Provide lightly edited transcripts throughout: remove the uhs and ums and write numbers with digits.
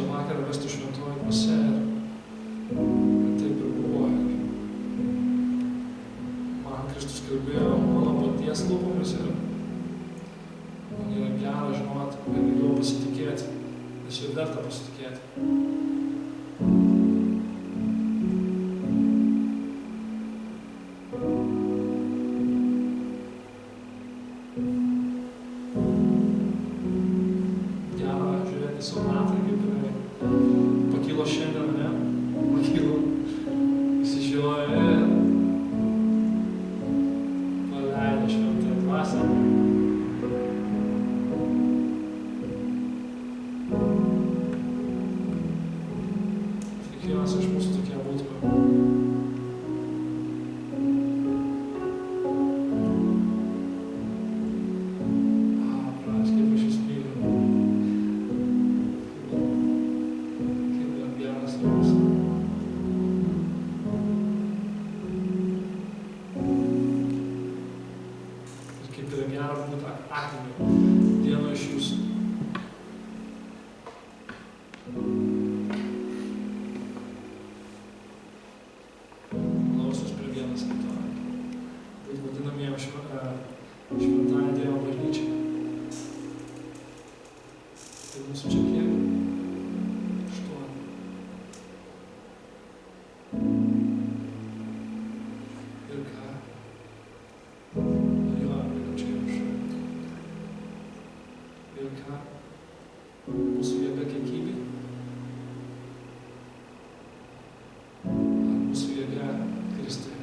šitą vakarą vestų šventoji dvasia ir kad taip ir buvo. Man Kristus kalbėjo mano paties lūpomis ir man yra gera žinoti, kad galiu pasitikėti, nes jau verta pasitikėti. Kiekvienas iš mūsų tokie būtume. Pranas, kaip aš jūs myliu. Kaip yra geras jums. Ir kaip yra gera būti aktoriumi vieno iš jūsų. Šventąją Dievo bažnyčią. Tai mūsų čia kiek? 8. Ir ką? Jo, čia yra šalia. Ir ką? Mūsų jėga kiekybė? Ar mūsų jėga Kristuje?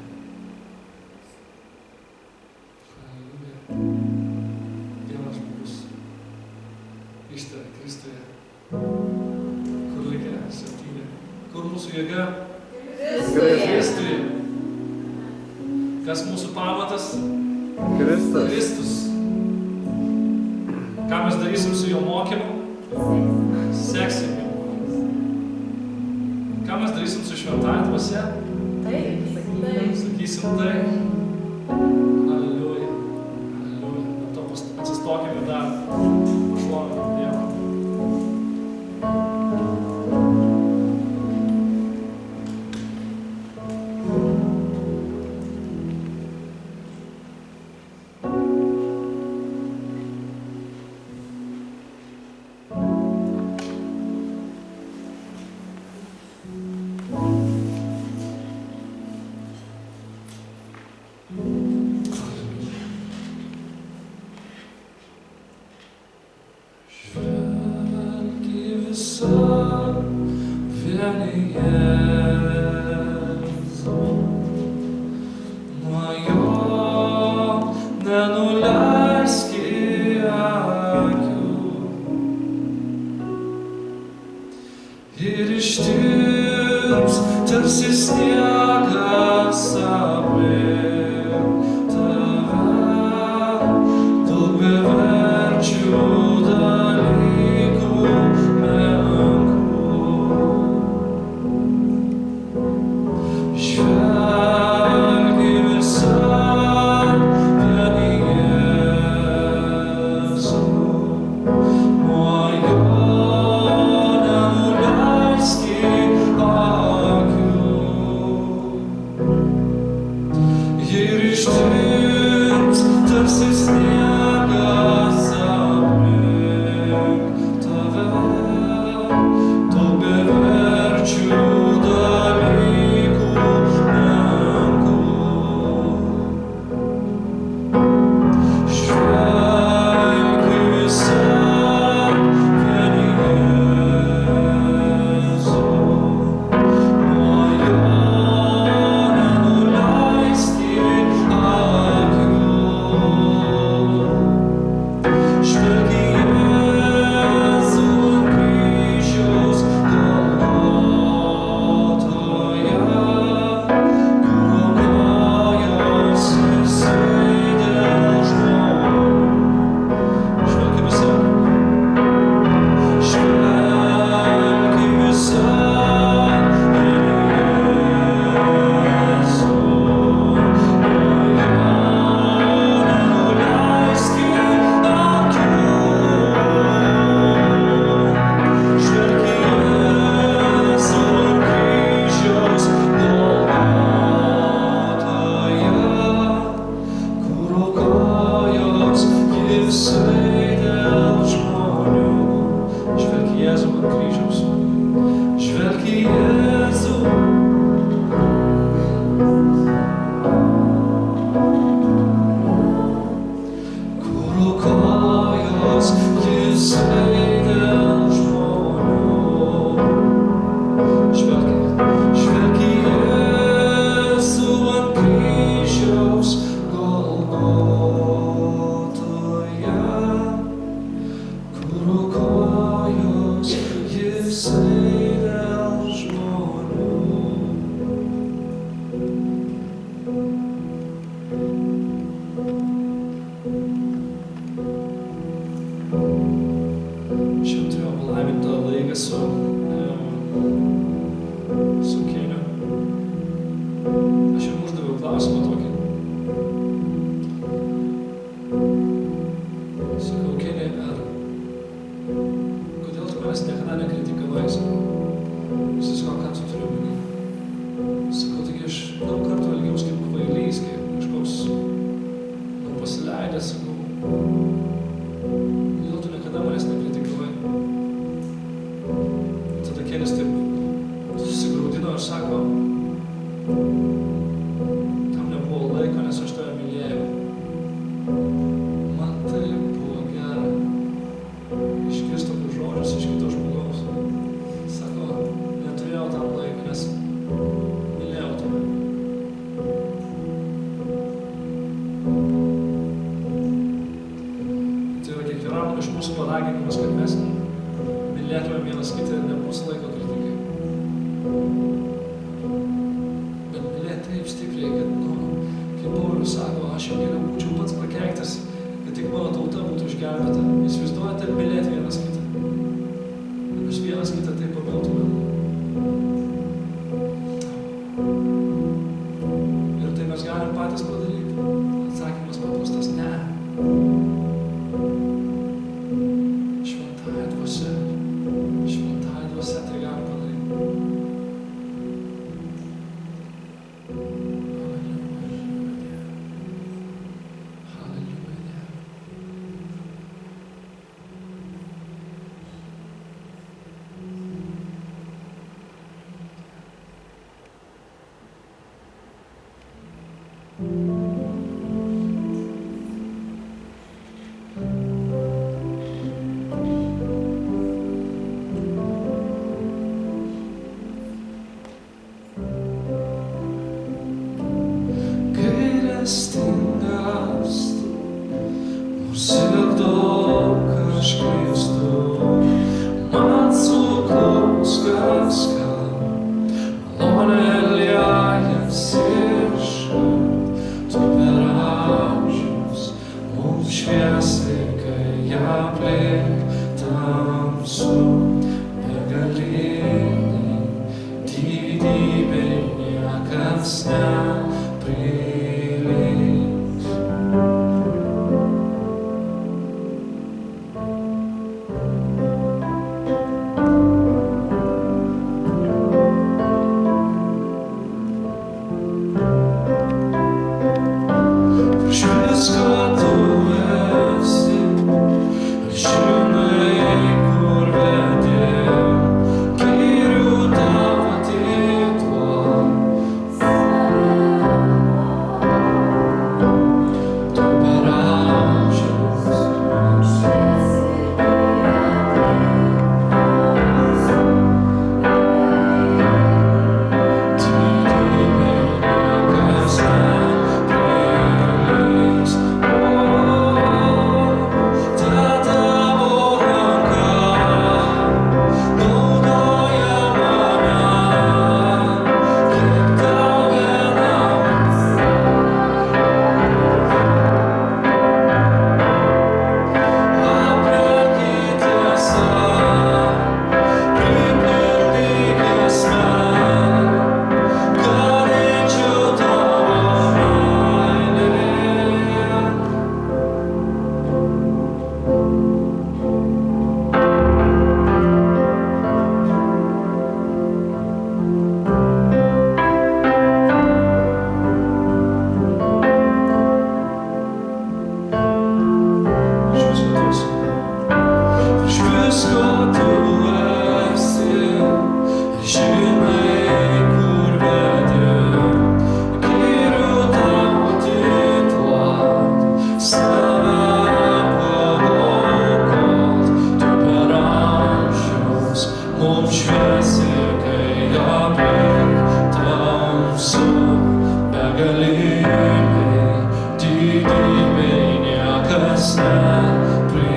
Kristuje. Kur laikė 7? Kur mūsų jėga? Kristuje. Kas mūsų pamatas? Kristus. Ką mes darysim su jo mokymu? Seksim jo mokymu. Ką mes darysim su šventąja dvasia? Taip. Sakysim taip. Aleliuja. Aleliuja. Dėl to atsistokime dar. Pašlovinam Dievą. Nuo jo nenuleiski akių ir ištirs tarsi sniegas aplink tave daug beverčių dalykų menkų. Žvelgi visam vien į Jėzų, nuo jo nenuleiski akių ant kryžiaus. Žvelk į Jėzų. Kur kojos Jisai dėl žmonių. Žvelk į Jėzų ant kryžiaus Golgotoje. Kur kojos Jisai dėl žmonių. Šiandien turėjau palaimintą laiką su Keniu. Aš jam uždaviau klausimą tokį. Sakau, Keni, kodėl tu manęs niekada nekritikavai? Jis sako, ką tu turi omeny? Sakau, taigi aš daug kartų elgiaus kaip kvailys, kaip kažkoks pasileidęs, sakau. Kodėl tu niekada manęs nekritikavai? Tada Kenis taip susigraudino ir sako, tam nebuvo laiko, nes aš tave mylėjau. Man tai buvo gera. Išgirsti tokius žodžius iš kito žmogaus. Sako, neturėjau tam laiko, nes mylėjau tave. Tai yra kiekvienam iš mūsų paraginimas, kad mes mylėtume vienas kitą ir nebus laiko kritikai. Bet mylėti taip stipriai, kad, kaip Paulius sako, aš jau geriau būčiau pats prakeiktas, kad tik mano tauta būtų išgelbėta. Įsivaizduojate mylėti vienas kitą. Mes vienas kitą taip pamiltume. Ir tai mes galim patys padaryti. Atsakymas paprastas – ne. Šventąja dvasia tai gali padaryti. Halleluja. mums šviesi, kai aplink tamsu, begaliniai didybei niekas neprilygs.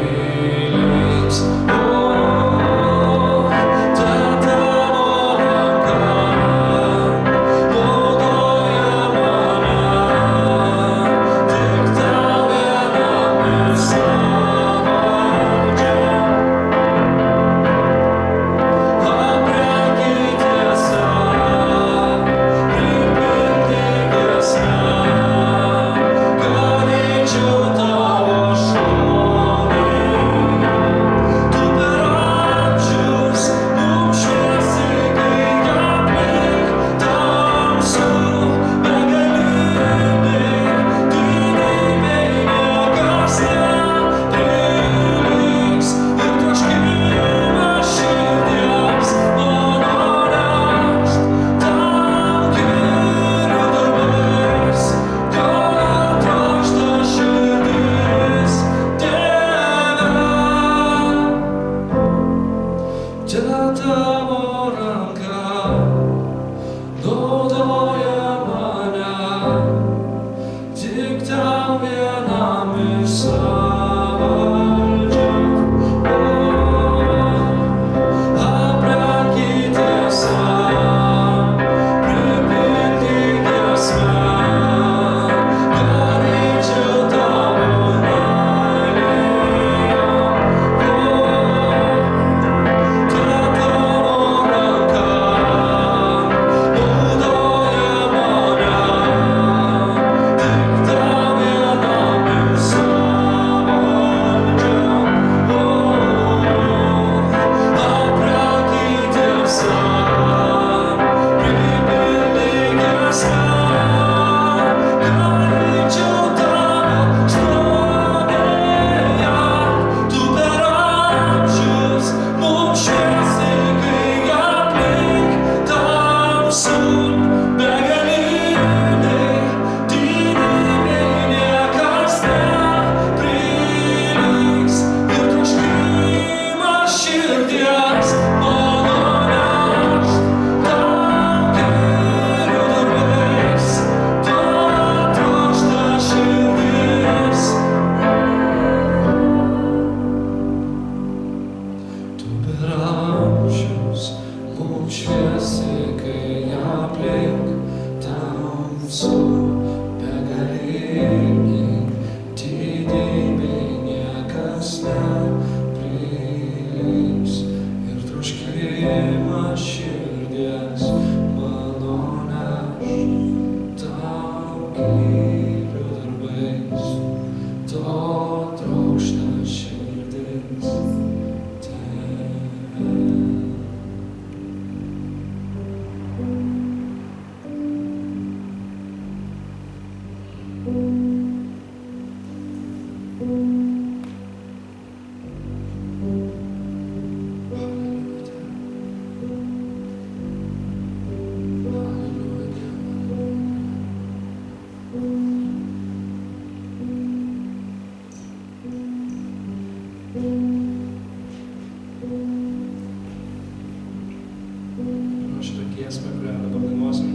Šitą giesmę, kurią dabar dainuosim,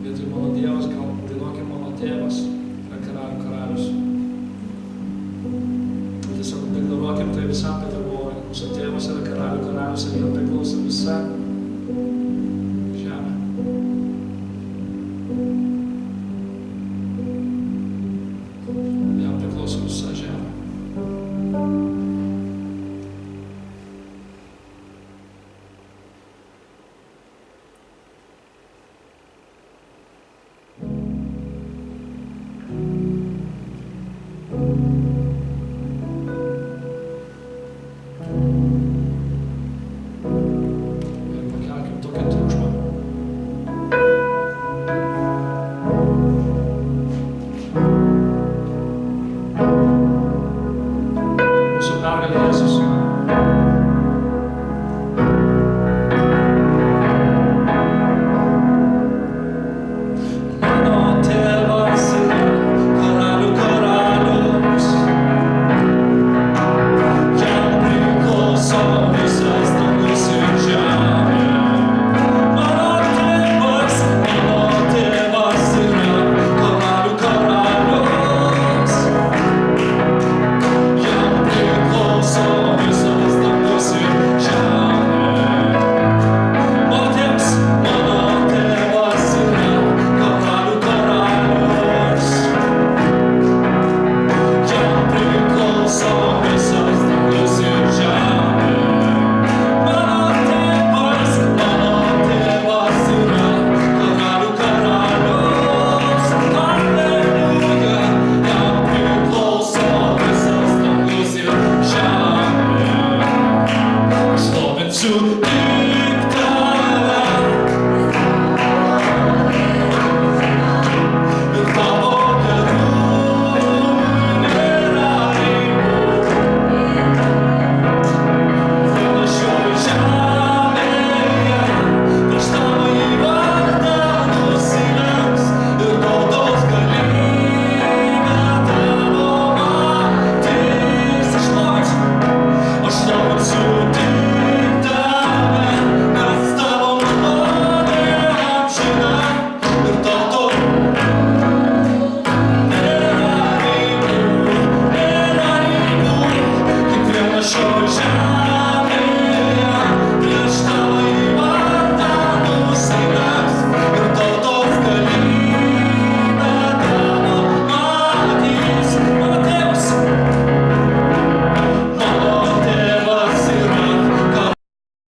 vietoj mano Dievas, gal dainuokim mano tėvas, yra karalių karalius. Tiesiog deklaruokim tai visam, kad buvo mūsų tėvas yra karalių karalius ir jam priklauso visa žemė. Jam priklauso visa žemė. Visas dangus ir žemė. Thank